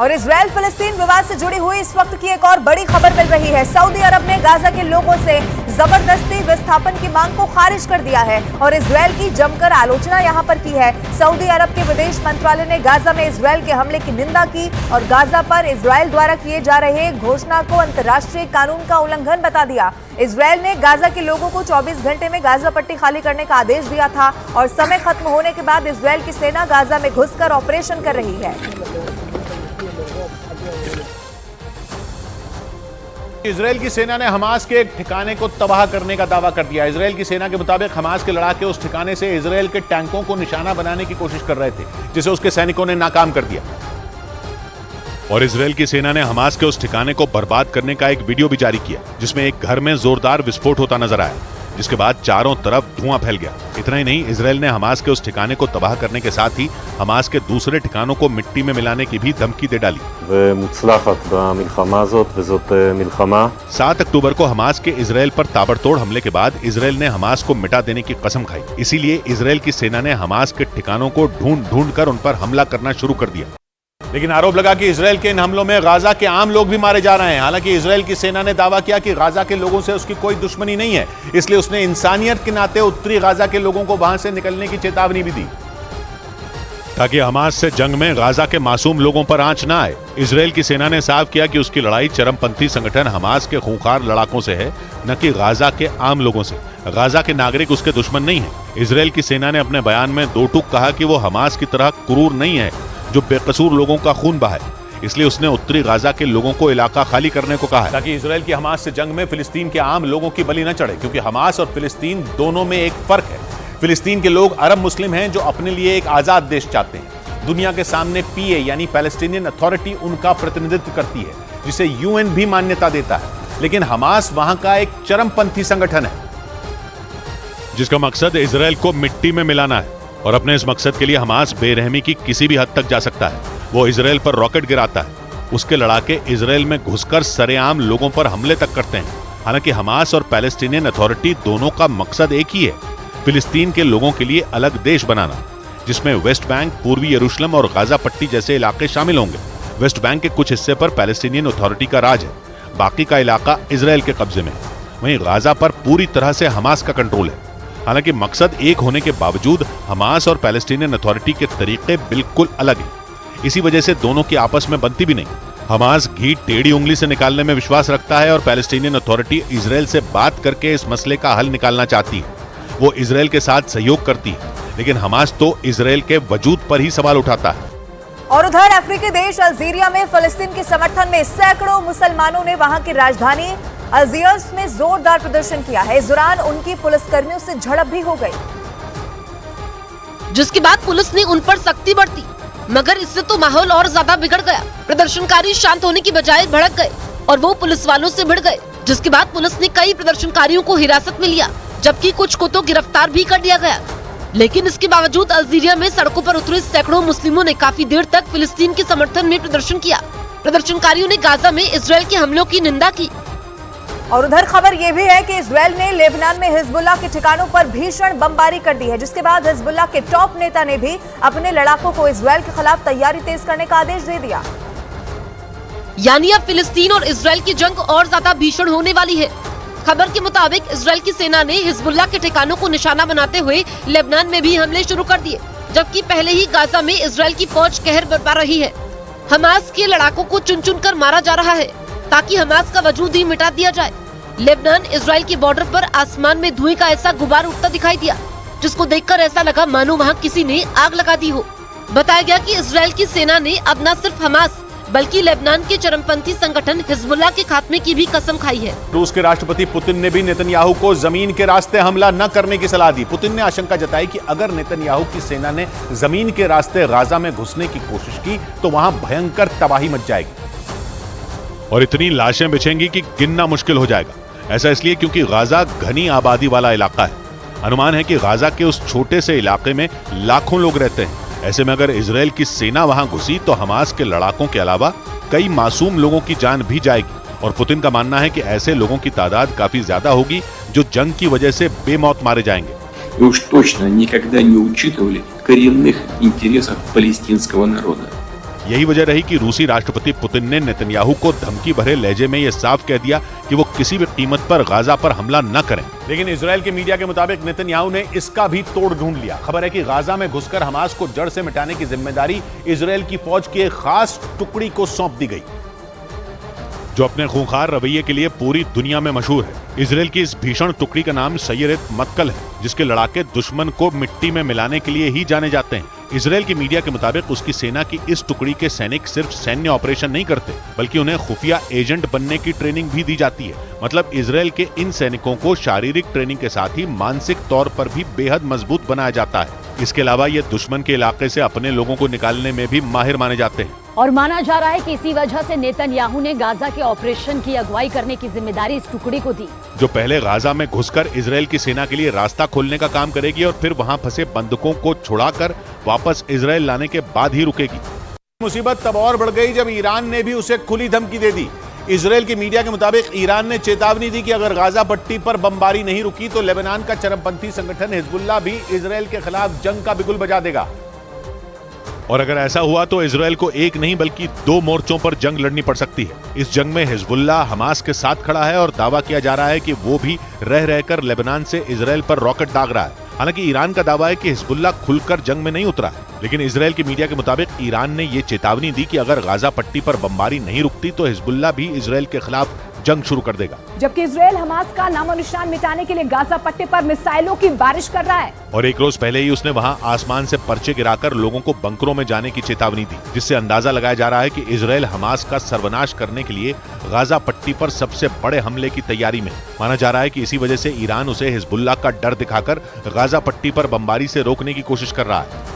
और इजराइल फिलिस्तीन विवाद से जुड़ी हुई इस वक्त की एक और बड़ी खबर मिल रही है। सऊदी अरब ने गाजा के लोगों से जबरदस्ती विस्थापन की मांग को खारिज कर दिया है और इजराइल की जमकर आलोचना यहां पर की है। सऊदी अरब के विदेश मंत्रालय ने गाजा में इजराइल के हमले की निंदा की और गाजा पर इजराइल द्वारा किए जा रहे घोषणा को अंतर्राष्ट्रीय कानून का उल्लंघन बता दिया। इजराइल ने गाजा के लोगों को 24 घंटे में गाजा पट्टी खाली करने का आदेश दिया था और समय खत्म होने के बाद इजराइल की सेना गाजा में घुसकर ऑपरेशन कर रही है। इजराइल की सेना ने हमास के एक ठिकाने को तबाह करने का दावा कर दिया। इजराइल की सेना के मुताबिक हमास के लड़ाके उस ठिकाने से इजराइल के टैंकों को निशाना बनाने की कोशिश कर रहे थे, जिसे उसके सैनिकों ने नाकाम कर दिया। और इजराइल की सेना ने हमास के उस ठिकाने को बर्बाद करने का एक वीडियो भी जारी किया, जिसमें एक घर में जोरदार विस्फोट होता नजर आया, जिसके बाद चारों तरफ धुआं फैल गया। इतना ही नहीं, इजराइल ने हमास के उस ठिकाने को तबाह करने के साथ ही हमास के दूसरे ठिकानों को मिट्टी में मिलाने की भी धमकी दे डाली। 7 अक्टूबर को हमास के इजराइल पर ताबड़तोड़ हमले के बाद इजराइल ने हमास को मिटा देने की कसम खाई। इसीलिए इजराइल की सेना ने हमास के ठिकानों को ढूंढ कर उन पर हमला करना शुरू कर दिया। लेकिन आरोप लगा कि इजराइल के इन हमलों में गाजा के आम लोग भी मारे जा रहे हैं। हालांकि इजराइल की सेना ने दावा किया कि गाजा के लोगों से उसकी कोई दुश्मनी नहीं है, इसलिए उसने इंसानियत के नाते उत्तरी गाजा के लोगों को वहां से निकलने की चेतावनी भी दी, ताकि हमास से जंग में गाजा के मासूम लोगों पर आंच ना आए। इजराइल की सेना ने साफ किया कि उसकी लड़ाई चरमपंथी संगठन हमास के खूंखार लड़ाकों से है, न कि गाजा के आम लोगों से। गाजा के नागरिक उसके दुश्मन नहीं है। इजराइल की सेना ने अपने बयान में दो टूक कहा कि वो हमास की तरह क्रूर नहीं है जो बेकसूर लोगों का खून बहाए, इसलिए उसने उत्तरी गाजा के लोगों को इलाका खाली करने को कहा है, ताकि इजराइल की हमास से जंग में फिलिस्तीन के आम लोगों की बलि न चढ़े। क्योंकि हमास और फिलिस्तीन दोनों में एक फर्क है। फिलिस्तीन के लोग अरब मुस्लिम हैं जो अपने लिए एक आजाद देश चाहते हैं। दुनिया के सामने पीए यानी पैलेस्टीनियन अथॉरिटी उनका प्रतिनिधित्व करती है, जिसे यूएन भी मान्यता देता है। लेकिन हमास वहां का एक चरमपंथी संगठन है, जिसका मकसद इजराइल को मिट्टी में मिलाना है। और अपने इस मकसद के लिए हमास बेरहमी की किसी भी हद तक जा सकता है। वो इजराइल पर रॉकेट गिराता है, उसके लड़ाके इजराइल में घुसकर सरेआम लोगों पर हमले तक करते हैं। हालांकि हमास और पैलेस्टीनियन अथॉरिटी दोनों का मकसद एक ही है, फिलिस्तीन के लोगों के लिए अलग देश बनाना, जिसमें वेस्ट बैंक, पूर्वी यरूशलेम और गाजा पट्टी जैसे इलाके शामिल होंगे। वेस्ट बैंक के कुछ हिस्से पर पैलेस्टीनियन अथॉरिटी का राज है, बाकी का इलाका इजराइल के कब्जे में। वहीं गाजा पर पूरी तरह से हमास का कंट्रोल है। हालांकि मकसद एक होने के बावजूद हमास और पैलेस्टीनियन अथॉरिटी के तरीके बिल्कुल अलग हैं। इसी वजह से दोनों की आपस में बनती भी नहीं। हमास घी टेढ़ी उंगली से निकालने में विश्वास रखता है और पैलेस्टीनियन अथॉरिटी इजराइल से बात करके इस मसले का हल निकालना चाहती है। वो इजराइल के साथ सहयोग करती है, लेकिन हमास तो इजराइल के वजूद पर ही सवाल उठाता है। और उधर अफ्रीकी देश अल्जीरिया में फिलिस्तीन के समर्थन में सैकड़ों मुसलमानों ने वहां की राजधानी अल्जियर्स में जोरदार प्रदर्शन किया है। इस दौरान उनकी पुलिसकर्मियों से झड़प भी हो गई, जिसके बाद पुलिस ने उन पर सख्ती बरती, मगर इससे तो माहौल और ज्यादा बिगड़ गया। प्रदर्शनकारी शांत होने की बजाय भड़क गए और वो पुलिस वालों से भिड़ गए, जिसके बाद पुलिस ने कई प्रदर्शनकारियों को हिरासत में लिया, जबकि कुछ को तो गिरफ्तार भी कर लिया गया। लेकिन इसके बावजूद अल्जीरिया में सड़कों पर उतरे सैकड़ों मुस्लिमों ने काफी देर तक फिलिस्तीन के समर्थन में प्रदर्शन किया। प्रदर्शनकारियों ने गाजा में इजराइल के हमलों की निंदा की। और उधर खबर यह भी है कि इजराइल ने लेबनान में हिजबुल्लाह के ठिकानों पर भीषण बमबारी कर दी है, जिसके बाद हिजबुल्लाह के टॉप नेता ने भी अपने लड़ाकों को इजराइल के खिलाफ तैयारी तेज करने का आदेश दे दिया। यानी अब फिलिस्तीन और इजराइल की जंग और ज्यादा भीषण होने वाली है। खबर के मुताबिक इजराइल की सेना ने हिजबुल्लाह के ठिकानों को निशाना बनाते हुए लेबनान में भी हमले शुरू कर दिए, जबकि पहले ही गाजा में इजराइल की फौज कहर बरपा रही है। हमास के लड़ाकों को चुन चुन कर मारा जा रहा है, ताकि हमास का वजूद ही मिटा दिया जाए। लेबनान इजराइल के बॉर्डर पर आसमान में धुएं का ऐसा गुबार उठता दिखाई दिया, जिसको देखकर ऐसा लगा मानो वहां किसी ने आग लगा दी हो। बताया गया कि इजराइल की सेना ने अब न सिर्फ हमास बल्कि लेबनान के चरमपंथी संगठन हिजबुल्लाह के खात्मे की भी कसम खाई है। रूस के राष्ट्रपति पुतिन ने भी नेतन्याहू को जमीन के रास्ते हमला न करने की सलाह दी। पुतिन ने आशंका जताई कि अगर नेतन्याहू की सेना ने जमीन के रास्ते गाजा में घुसने की कोशिश की तो वहां भयंकर तबाही मच जाएगी और इतनी लाशें बिछेंगी कि गिनना मुश्किल हो जाएगा। ऐसा इसलिए क्योंकि गाजा घनी आबादी वाला इलाका है। अनुमान है कि गाजा के उस छोटे से इलाके में लाखों लोग रहते हैं। ऐसे में अगर इजराइल की सेना वहां घुसी तो हमास के लड़ाकों के अलावा कई मासूम लोगों की जान भी जाएगी। और पुतिन का मानना है कि ऐसे लोगों की तादाद काफी ज्यादा होगी जो जंग की वजह से बेमौत मारे जाएंगे। И уж точно никогда не учитывали коренных интересов палестинского народа. यही वजह रही कि रूसी राष्ट्रपति पुतिन ने नेतन्याहू को धमकी भरे लहजे में यह साफ कह दिया कि वो किसी भी कीमत पर गाजा पर हमला न करें। लेकिन इजरायल के मीडिया के मुताबिक नेतन्याहू ने इसका भी तोड़ ढूंढ लिया। खबर है कि गाजा में घुसकर हमास को जड़ से मिटाने की जिम्मेदारी इजरायल की फौज की एक खास टुकड़ी को सौंप दी गई, जो अपने खूंखार रवैये के लिए पूरी दुनिया में मशहूर है। इजरायल की इस भीषण टुकड़ी का नाम सैयरत मत्कल है, जिसके लड़ाके दुश्मन को मिट्टी में मिलाने के लिए ही जाने जाते हैं। इजरायल की मीडिया के मुताबिक उसकी सेना की इस टुकड़ी के सैनिक सिर्फ सैन्य ऑपरेशन नहीं करते, बल्कि उन्हें खुफिया एजेंट बनने की ट्रेनिंग भी दी जाती है। मतलब इजरायल के इन सैनिकों को शारीरिक ट्रेनिंग के साथ ही मानसिक तौर पर भी बेहद मजबूत बनाया जाता है। इसके अलावा ये दुश्मन के इलाके से अपने लोगों को निकालने में भी माहिर माने जाते हैं। और माना जा रहा है कि इसी वजह से नेतन्याहू ने गाजा के ऑपरेशन की अगुवाई करने की जिम्मेदारी इस टुकड़ी को दी, जो पहले गाजा में घुसकर इजरायल की सेना के लिए रास्ता खोलने का काम करेगी और फिर वहां फंसे बंधकों को छुड़ाकर वापस इजरायल लाने के बाद ही रुकेगी। मुसीबत तब और बढ़ गई जब ईरान ने भी उसे खुली धमकी दे दी। इजरायल की मीडिया के मुताबिक ईरान ने चेतावनी दी कि अगर गाजा पट्टी पर बमबारी नहीं रुकी तो लेबनान का चरमपंथी संगठन हिजबुल्लाह भी इजरायल के खिलाफ जंग का बिगुल बजा देगा। और अगर ऐसा हुआ तो इजरायल को एक नहीं बल्कि 2 मोर्चों पर जंग लड़नी पड़ सकती है। इस जंग में हिजबुल्लाह हमास के साथ खड़ा है और दावा किया जा रहा है कि वो भी रह रहकर लेबनान से इजरायल पर रॉकेट दाग रहा है। हालांकि ईरान का दावा है कि हिजबुल्लाह खुलकर जंग में नहीं उतरा है, लेकिन इजरायल की मीडिया के मुताबिक ईरान ने ये चेतावनी दी कि अगर गाजा पट्टी पर बमबारी नहीं रुकती तो हिजबुल्लाह भी इजरायल के खिलाफ जंग शुरू कर देगा। जबकि इजरायल हमास का नामो निशान मिटाने के लिए गाजा पट्टी पर मिसाइलों की बारिश कर रहा है। और एक रोज पहले ही उसने वहां आसमान से पर्चे गिराकर लोगों को बंकरों में जाने की चेतावनी दी, जिससे अंदाजा लगाया जा रहा है कि इजरायल हमास का सर्वनाश करने के लिए गाजा पट्टी पर सबसे बड़े हमले की तैयारी में। माना जा रहा है कि इसी वजह से ईरान उसे हिजबुल्लाह का डर दिखाकर गाजा पट्टी पर बमबारी से रोकने की कोशिश कर रहा है।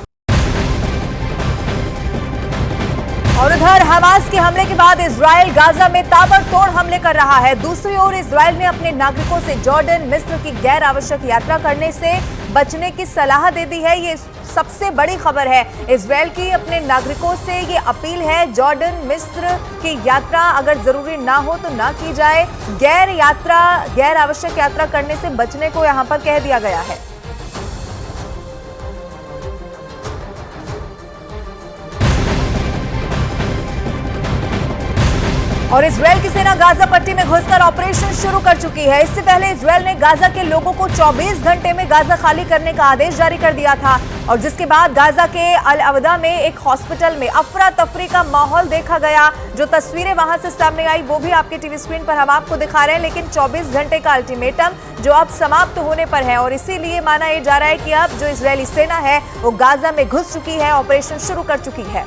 और उधर हमास के हमले के बाद इजरायल गाजा में ताबड़तोड़ हमले कर रहा है। दूसरी ओर इजरायल ने अपने नागरिकों से जॉर्डन, मिस्र की गैर आवश्यक यात्रा करने से बचने की सलाह दे दी है। ये सबसे बड़ी खबर है। इजरायल की अपने नागरिकों से ये अपील है, जॉर्डन, मिस्र की यात्रा अगर जरूरी ना हो तो ना की जाए। गैर आवश्यक यात्रा करने से बचने को यहाँ पर कह दिया गया है। और इजरायल की सेना गाजा पट्टी में घुसकर ऑपरेशन शुरू कर चुकी है। इससे पहले इजरायल ने गाजा के लोगों को 24 घंटे में गाजा खाली करने का आदेश जारी कर दिया था, और जिसके बाद गाजा के अल अवदा में एक हॉस्पिटल में अफरा तफरी का माहौल देखा गया। जो तस्वीरें वहां से सामने आई वो भी आपके टीवी स्क्रीन पर हम आपको दिखा रहे हैं। लेकिन 24 घंटे का अल्टीमेटम जो अब समाप्त होने पर है, और इसीलिए माना यह जा रहा है कि अब जो इजरायली सेना है वो गाजा में घुस चुकी है, ऑपरेशन शुरू कर चुकी है।